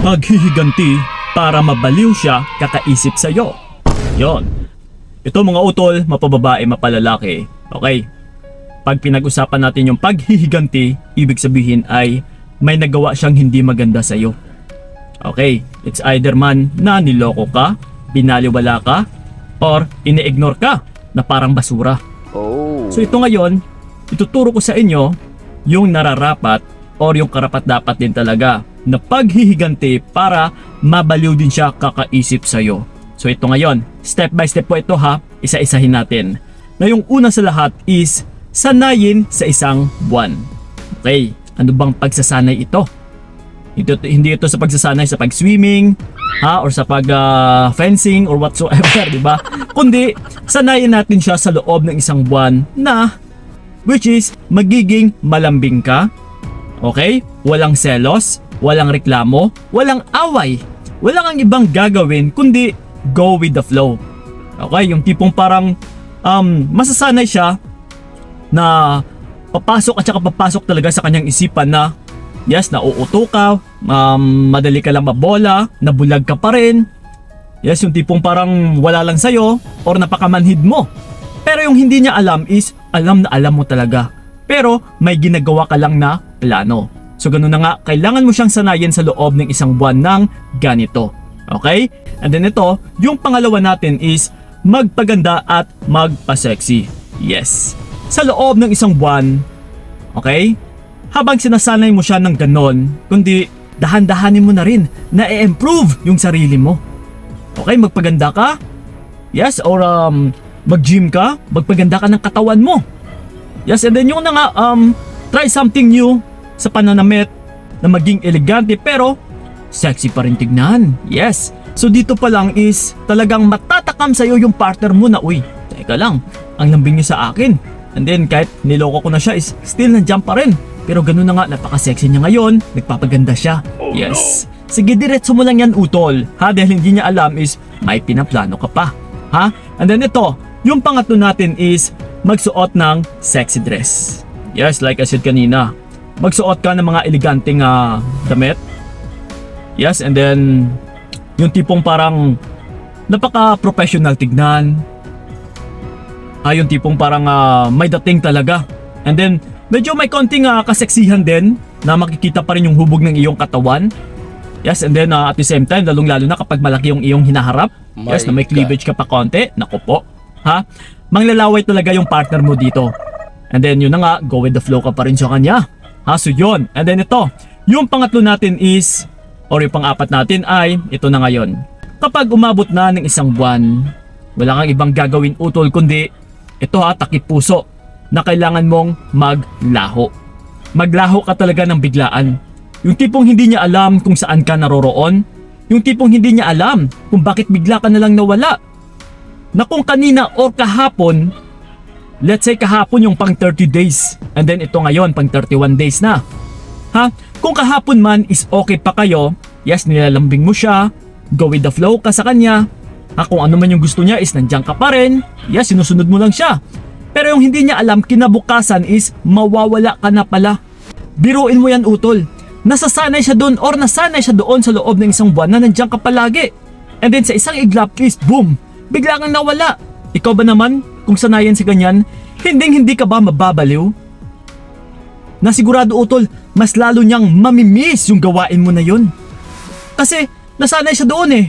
maghihiganti para mabaliw siya kakaisip sa'yo. Yon. Ito mga utol, mapababae, mapalalaki. Okay. Pag pinag-usapan natin yung paghihiganti, ibig sabihin ay may nagawa siyang hindi maganda sa'yo. Okay. It's either man na niloko ka, binaliwala ka, or ini-ignore ka na parang basura. Oh. So ito ngayon, ituturo ko sa inyo yung nararapat or yung karapat-dapat din talaga na paghihiganti para mabaliw din siya kakaisip sa'yo. So ito ngayon, step by step po ito ha, isa-isahin natin. Na yung una sa lahat is sanayin sa isang buwan. Okay, ano bang pagsasanay ito? Hindi ito sa pagsasanay sa pag-swimming, ha, or sa pag-fencing or whatsoever, di ba? Kundi sanayin natin siya sa loob ng isang buwan na which is magiging malambing ka. Okay? Walang selos, walang reklamo, walang away. Wala kang ibang gagawin kundi go with the flow. Okay? Yung tipong parang masasanay siya na papasok at saka papasok talaga sa kanyang isipan na yes, nauuto ka, madali ka lang mabola, nabulag ka pa rin. Yes, yung tipong parang wala lang sa'yo or napakamanhid mo. Pero yung hindi niya alam is alam na alam mo talaga. Pero may ginagawa ka lang na plano. So ganun na nga, kailangan mo siyang sanayin sa loob ng isang buwan ng ganito. Okay? And then ito, yung pangalawa natin is magpaganda at magpa-sexy. Yes. Sa loob ng isang buwan, okay? Habang sinasanay mo siya ng ganon, kundi dahan-dahanin mo na rin na i-improve yung sarili mo. Okay, magpaganda ka. Yes, or mag-gym ka, magpaganda ka ng katawan mo. Yes, and then yung na nga, try something new sa pananamit na maging elegante pero sexy pa rin tignan. Yes. So dito pa lang is talagang matatakam sa'yo yung partner mo na, uy, teka lang, ang lambing niya sa akin. And then kahit niloko ko na siya is still nandiyan pa rin. Pero ganun na nga, napaka-sexy niya ngayon, nagpapaganda siya. Yes. Sige, diretso mo lang yan utol. Ha, dahil hindi niya alam is may pinaplano ka pa. Ha? And then ito, yung pangatlo natin is magsuot ng sexy dress. Yes, like I said kanina. Magsuot ka ng mga eleganteng damit. Yes, and then yung tipong parang napaka-professional tignan. Yung tipong parang may dating talaga. And then medyo may konting kaseksihan din na makikita pa rin yung hubog ng iyong katawan. Yes, and then at the same time, lalong-lalo na kapag malaki yung iyong hinaharap. Yes, na may cleavage ka pa konti. Naku po. Ha? Manglalaway talaga yung partner mo dito. And then yun na nga, go with the flow ka pa rin sa kanya. Ha? So yun. And then ito, yung pangatlo natin is, or yung pang-apat natin ay, ito na ngayon. Kapag umabot na ng isang buwan, wala kang ibang gagawin utol kundi, ito takip puso, na kailangan mong maglaho. Maglaho ka talaga ng biglaan. Yung tipong hindi niya alam kung saan ka naroroon. Yung tipong hindi niya alam kung bakit bigla ka na lang nawala. Na kung kanina or kahapon, let's say kahapon yung pang 30 days. And then ito ngayon, pang 31 days na. Ha? Kung kahapon man is okay pa kayo, yes, nilalambing mo siya, go with the flow ka sa kanya. Ha? Kung ano man yung gusto niya is nandiyan ka pa rin. Yes, sinusunod mo lang siya. Pero yung hindi niya alam, kinabukasan is mawawala ka na pala. Biruin mo yan utol. Nasasanay siya doon or nasanay siya doon sa loob ng isang buwan na nandiyan ka palagi. And then sa isang iglap is boom, bigla kang nawala. Ikaw ba naman, kung sanayan si ganyan, hindi ka ba mababaliw? Nasigurado utol, mas lalo niyang mamimiss yung gawain mo na yun. Kasi nasanay siya doon eh.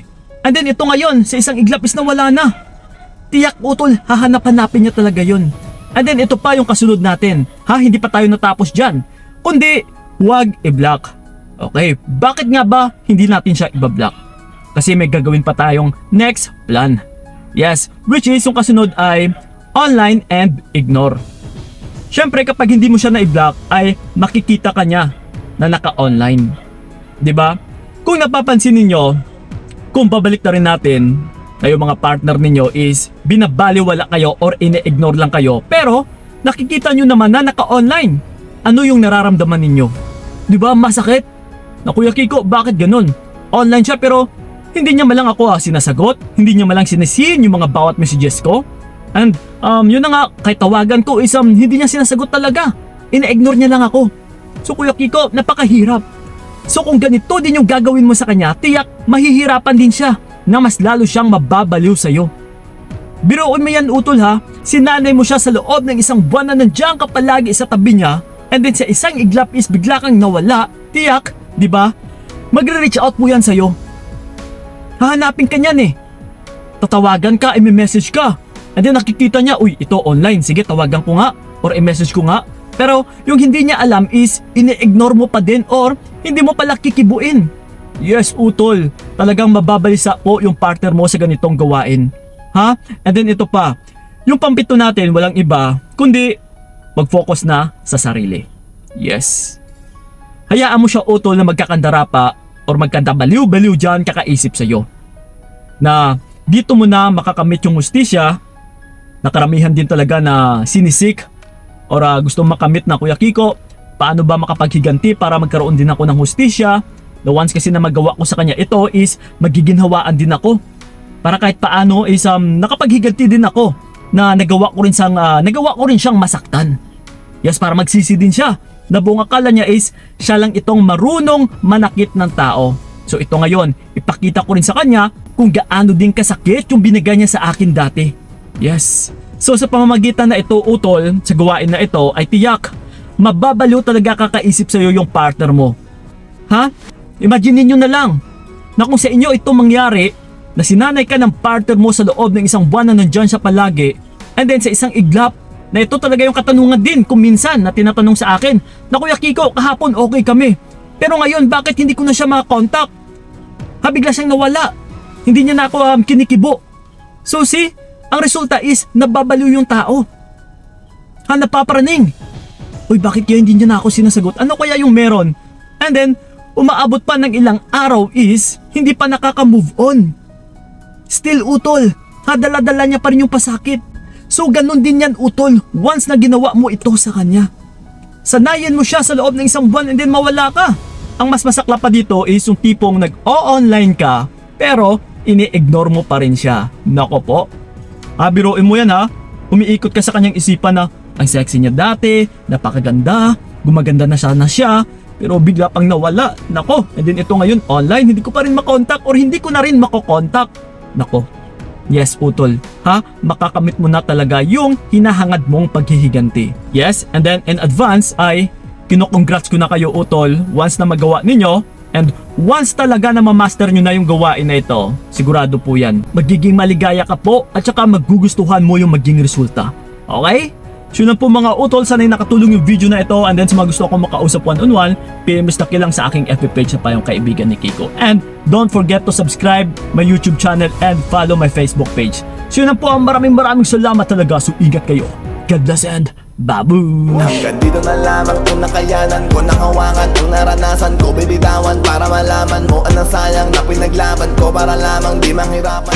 And then ito ngayon, sa isang iglap is nawala na. Tiyak utol, hahanap-hanapin niya talaga yun. And then ito pa yung kasunod natin. Ha, hindi pa tayo natapos dyan. Kundi, huwag i-block. Okay, bakit nga ba hindi natin siya i-block? Kasi may gagawin pa tayong next plan. Yes, which is yung kasunod ay online and ignore. Syempre kapag hindi mo siya na-i-block ay makikita ka niya na naka-online. 'Di ba? Kung napapansin niyo, kung babalik na rin natin, kayo mga partner ninyo is binabaliwala kayo or ine-ignore lang kayo, pero nakikita nyo naman na naka-online. Ano yung nararamdaman ninyo? Di ba masakit? Na Kuya Kiko, bakit ganun? Online siya pero hindi niya malang ako sinasagot, hindi niya malang sinisihin yung mga bawat messages ko. And yun na nga, kahit tawagan ko is hindi niya sinasagot talaga. Ina-ignore niya lang ako. So Kuya Kiko, napakahirap. So kung ganito din yung gagawin mo sa kanya, tiyak mahihirapan din siya na mas lalo siyang mababaliw sa'yo. Biruin mo yan, utol ha, sinanay mo siya sa loob ng isang buwan na nandiyan ka palagi sa tabi niya, and then sa isang iglap is bigla kang nawala, tiyak, di ba? Magre-reach out po yan sa'yo. Hahanapin ka niyan eh. Tatawagan ka, i-message ka, and then nakikita niya, uy, ito online, sige tawagan ko nga, or i-message ko nga. Pero yung hindi niya alam is ini-ignore mo pa din or hindi mo pala kikibuin. Yes, utol, talagang mababalisa po yung partner mo sa ganitong gawain. Ha? And then ito pa, yung pampito natin walang iba kundi mag-focus na sa sarili. Yes. Hayaan mo siya, utol, na magkakandara pa or magkandabaliw-baliw dyan kakaisip sa'yo. Na dito mo na makakamit yung hustisya na karamihan din talaga na sinisik or gusto makamit na, Kuya Kiko, paano ba makapaghiganti para magkaroon din ako ng hustisya? The once kasi na magawa ko sa kanya ito is magiginhawaan din ako. Para kahit paano is nakapaghiganti din ako na nagawa ko rin siyang masaktan. Yes, para magsisi din siya na buong akala niya is siya lang itong marunong manakit ng tao. So ito ngayon, ipakita ko rin sa kanya kung gaano din kasakit yung binigay niya sa akin dati. Yes. So sa pamamagitan na ito, utol, sa gawain na ito ay tiyak mababaliw talaga kakaisip sa'yo yung partner mo. Ha? Imagine niyo na lang na kung sa inyo ito mangyari, na sinanay ka ng partner mo sa loob ng isang buwan na nandyan siya palagi, and then sa isang iglap, na ito talaga yung katanungan din kung minsan na tinatanong sa akin na, Kuya Kiko, kahapon okay kami, pero ngayon bakit hindi ko na siya makakontak? Bigla siyang nawala, hindi niya na ako kinikibo. So see, ang resulta is nababaliw yung tao. Napaparaning, uy, bakit kaya hindi niya na ako sinasagot? Ano kaya yung meron? And then umaabot pa ng ilang araw is hindi pa nakaka-move on. Still, utol, dala-dala niya pa rin yung pasakit. So ganun din yan, utol, once na ginawa mo ito sa kanya. Sanayan mo siya sa loob ng isang buwan and then mawala ka. Ang mas masakla pa dito is yung tipong nag-o-online ka pero ini-ignore mo pa rin siya. Nako po. Biruin mo yan ha. Umiikot ka sa kanyang isipan na ang sexy niya dati, napakaganda, gumaganda na siya, pero bigla pang nawala. Nako, and then ito ngayon online, hindi ko pa rin makontak or hindi ko na rin makokontak. Nako, yes, utol, ha? Makakamit mo na talaga yung hinahangad mong paghihiganti. Yes, and then in advance ay kino-congrats ko na kayo, utol, once na magawa ninyo, and once talaga na ma-master nyo na yung gawain na ito, sigurado po yan, magiging maligaya ka po at saka magugustuhan mo yung maging resulta. Okay? So yun po mga utol, sana'y nakatulong yung video na ito, and then sa mga gusto akong makausap one-on-one, PMS na kilang sa aking FB page na pa yung kaibigan ni Kiko. And don't forget to subscribe my YouTube channel and follow my Facebook page. So yun po, maraming salamat talaga. So ingat kayo. God bless and babu! Hanggang dito na lamang kung nakayanan ko, nakawakan kung naranasan ko, bibitawan para malaman mo anong sayang na pinaglaban ko para lamang di manghirapan.